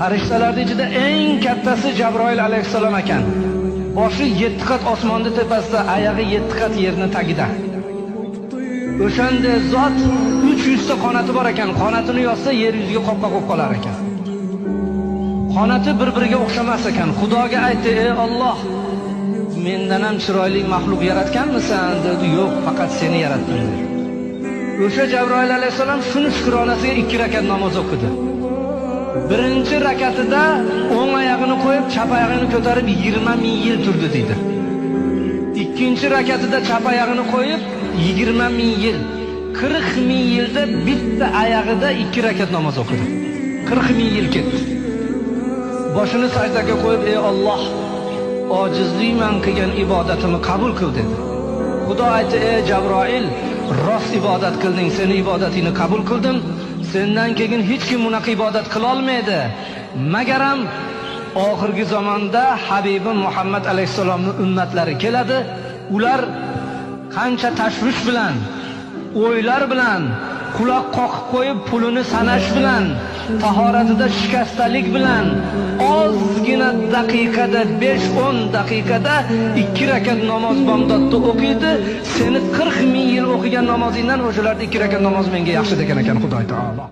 Farishtalarning ichida eng kattasi Jabroil alayhissalom ekan. Boshi 7 qat osmonning tepasida, oyog'i 7 qat yerning tagida. O'shanda zot 300 ta qanoti bor ekan. Qanotini yozsa yer yuziga qopqa qo'yib qolar ekan. Qanoti bir-biriga o'xshamas ekan. Xudoga aytdi: "Ey Alloh, mendan ham chiroyli mahluq yaratganmisan?" dedi. "Yo'q, faqat seni yaratdim" dedi. O'sha Jabroil alayhissalom shuni shukronasiga 2 rakat namoz o'qidi. Birinchi rakatida o'ng oyog'ini qo'yib, chap oyog'ini ko'tarib 20 ming yil turdi dedi. Ikkinchi rakatida chap oyog'ini qo'yib 20 ming yil, 40 ming yilda bitta oyog'ida 2 rakat namoz o'qidi. 40 ming yil ketdi. Boshini sajdaga qo'yib: "Ey Alloh, ojizlikman qilgan ibodatimni qabul qil" dedi. Xudo aytdi: "Ey Jabroil, rost ibodat qilding, seni ibodatingni qabul qildim. Sendan keyin hech kim bunaqa ibodat qila olmaydi. Magaram oxirgi zamonda Habibim Muhammad alayhisalomning ummatlari keladi. Ular qancha tashvish bilan, o'ylar bilan, quloq qoqib qo'yib pulini sanash bilan, tahoratida shikastalik bilan ozgina daqiqada 5-10 daqiqada 2 rakat namoz bomdodda o'qiydi. Seni 40 ming yil o'qigan namozingdan o'shalarda 2 rakat namoz menga yaxshi degan ekan Xudo taolo.